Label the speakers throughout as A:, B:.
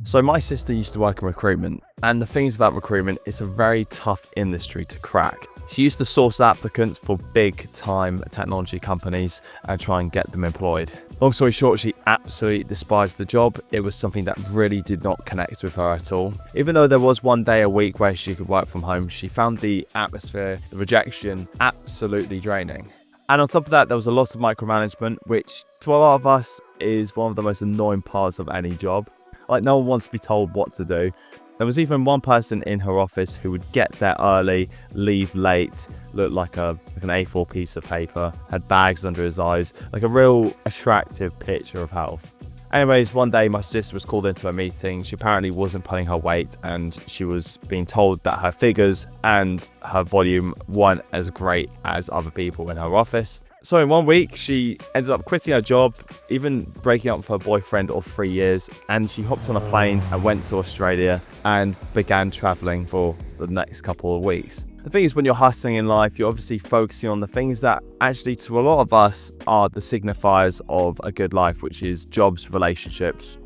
A: So my sister used to work in recruitment, and the things about recruitment, it's a very tough industry to crack. She used to source applicants for big time technology companies and try and get them employed. Long story short, she absolutely despised the job. It was something that really did not connect with her at all. Even though there was one day a week where she could work from home, she found the atmosphere, the rejection, absolutely draining. And on top of that, there was a lot of micromanagement, which to a lot of us is one of the most annoying parts of any job. Like, no one wants to be told what to do. There was even one person in her office who would get there early, leave late, look like an A4 piece of paper, had bags under his eyes, like a real attractive picture of health. Anyways, one day my sister was called into a meeting. She apparently wasn't pulling her weight, and she was being told that her figures and her volume weren't as great as other people in her office. So in 1 week, she ended up quitting her job, even breaking up with her boyfriend of 3 years, and she hopped on a plane and went to Australia and began traveling for the next couple of weeks. The thing is, when you're hustling in life, you're obviously focusing on the things that actually to a lot of us are the signifiers of a good life, which is jobs, relationships,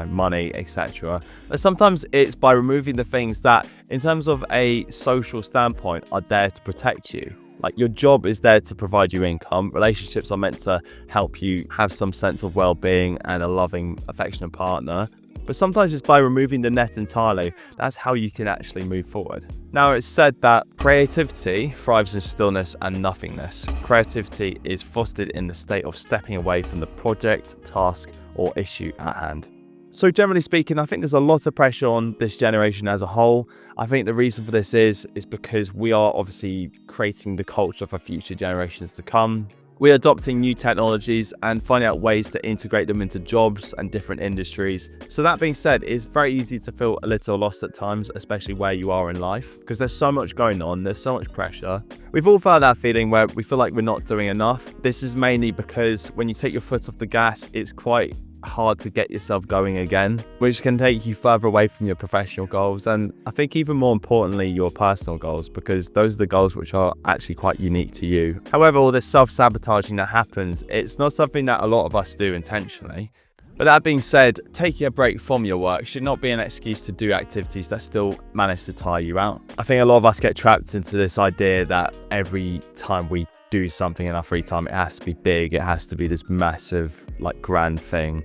A: money, etc. But sometimes it's by removing the things that, in terms of a social standpoint, are there to protect you. Like, your job is there to provide you income. Relationships are meant to help you have some sense of well-being and a loving, affectionate partner. But sometimes it's by removing the net entirely. That's how you can actually move forward. Now, it's said that creativity thrives in stillness and nothingness. Creativity is fostered in the state of stepping away from the project, task, or issue at hand. So generally speaking, I think there's a lot of pressure on this generation as a whole. I think the reason for this is because we are obviously creating the culture for future generations to come. We're adopting new technologies and finding out ways to integrate them into jobs and different industries. So that being said, it's very easy to feel a little lost at times, especially where you are in life, because there's so much going on, there's so much pressure. We've all felt that feeling where we feel like we're not doing enough. This is mainly because when you take your foot off the gas, it's quite hard to get yourself going again, which can take you further away from your professional goals, and I think even more importantly, your personal goals, because those are the goals which are actually quite unique to you. However, all this self-sabotaging that happens, it's not something that a lot of us do intentionally. But that being said, taking a break from your work should not be an excuse to do activities that still manage to tire you out. I think a lot of us get trapped into this idea that every time we do something in our free time, it has to be big, it has to be this massive, grand thing.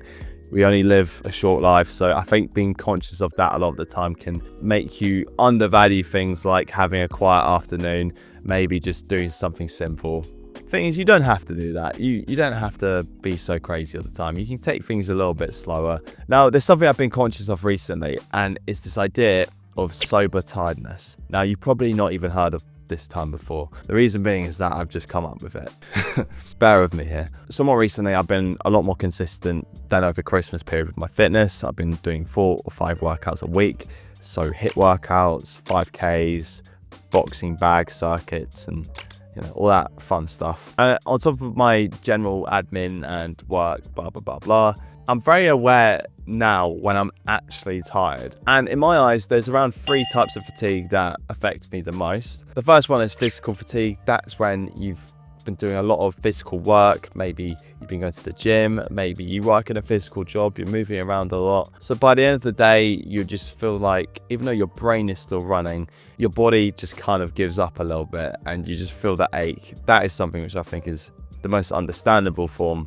A: We only live a short life, so I think being conscious of that a lot of the time can make you undervalue things like having a quiet afternoon, maybe just doing something simple. Thing is, you don't have to do that. You don't have to be so crazy all the time. You can take things a little bit slower. Now, there's something I've been conscious of recently, and it's this idea of sober tiredness. Now, you've probably not even heard of this time before. The reason being is that I've just come up with it. Bear with me here. So more recently, I've been a lot more consistent than over Christmas period with my fitness. I've been doing 4 or 5 workouts a week. So HIIT workouts, 5Ks, boxing bag circuits, and all that fun stuff. On top of my general admin and work, blah, blah, blah, blah, I'm very aware now when I'm actually tired. And in my eyes, there's around 3 types of fatigue that affect me the most. The first one is physical fatigue. That's when you've been doing a lot of physical work. Maybe you've been going to the gym. Maybe you work in a physical job. You're moving around a lot. So by the end of the day, you just feel like, even though your brain is still running, your body just kind of gives up a little bit and you just feel that ache. That is something which I think is the most understandable form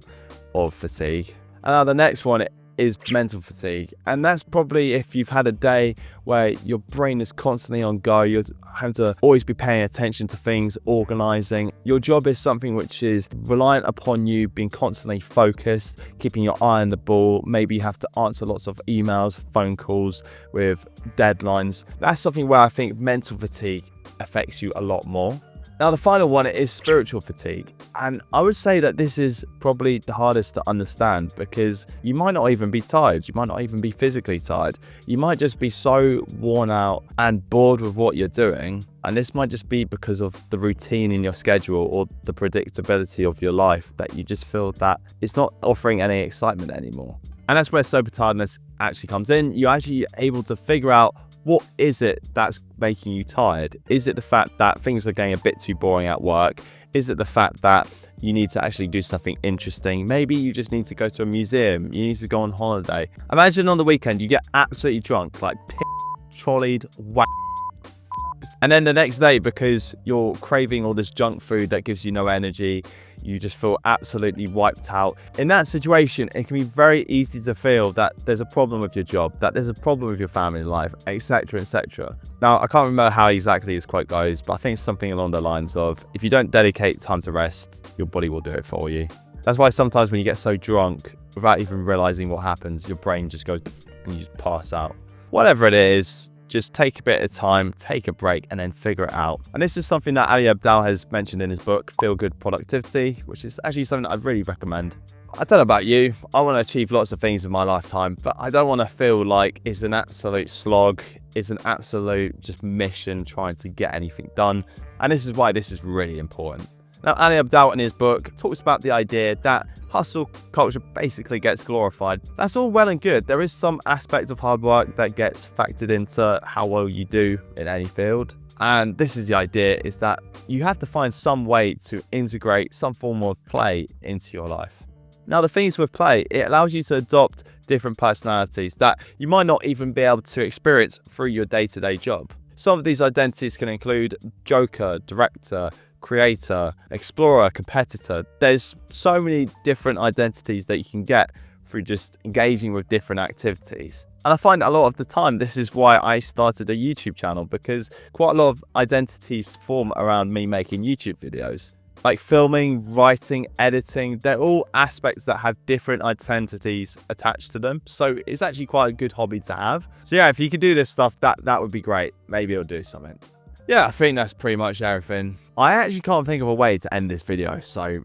A: of fatigue. And now the next one is mental fatigue. And that's probably if you've had a day where your brain is constantly on go, you're having to always be paying attention to things, organizing. Your job is something which is reliant upon you being constantly focused, keeping your eye on the ball. Maybe you have to answer lots of emails, phone calls with deadlines. That's something where I think mental fatigue affects you a lot more. Now, the final one is spiritual fatigue. And I would say that this is probably the hardest to understand, because you might not even be tired. You might not even be physically tired. You might just be so worn out and bored with what you're doing. And this might just be because of the routine in your schedule or the predictability of your life, that you just feel that it's not offering any excitement anymore. And that's where sober tiredness actually comes in. You're actually able to figure out, what is it that's making you tired? Is it the fact that things are getting a bit too boring at work? Is it the fact that you need to actually do something interesting. Maybe you just need to go to a museum. You need to go on holiday. Imagine on the weekend, you get absolutely drunk, like trolleyed, and then the next day, because you're craving all this junk food that gives you no energy, you just feel absolutely wiped out. In that situation, it can be very easy to feel that there's a problem with your job, that there's a problem with your family life, etc, etc. Now, I can't remember how exactly this quote goes, but I think it's something along the lines of, if you don't dedicate time to rest, your body will do it for you. That's why sometimes when you get so drunk, without even realizing what happens, your brain just goes and you just pass out. Whatever it is, just take a bit of time, take a break, and then figure it out. And this is something that Ali Abdaal has mentioned in his book, Feel Good Productivity, which is actually something that I'd really recommend. I don't know about you, I want to achieve lots of things in my lifetime, but I don't want to feel like it's an absolute slog, it's an absolute just mission trying to get anything done. And this is why this is really important. Now, Ali Abdaal in his book talks about the idea that hustle culture basically gets glorified. That's all well and good. There is some aspect of hard work that gets factored into how well you do in any field. And this is the idea, is that you have to find some way to integrate some form of play into your life. Now, the things with play, it allows you to adopt different personalities that you might not even be able to experience through your day-to-day job. Some of these identities can include joker, director, creator, explorer, competitor. There's so many different identities that you can get through just engaging with different activities. And I find a lot of the time this is why I started a YouTube channel, because quite a lot of identities form around me making YouTube videos. Like filming, writing, editing, they're all aspects that have different identities attached to them. So it's actually quite a good hobby to have. So yeah, if you could do this stuff, that would be great. Maybe it'll do something. Yeah, I think that's pretty much everything. I actually can't think of a way to end this video, so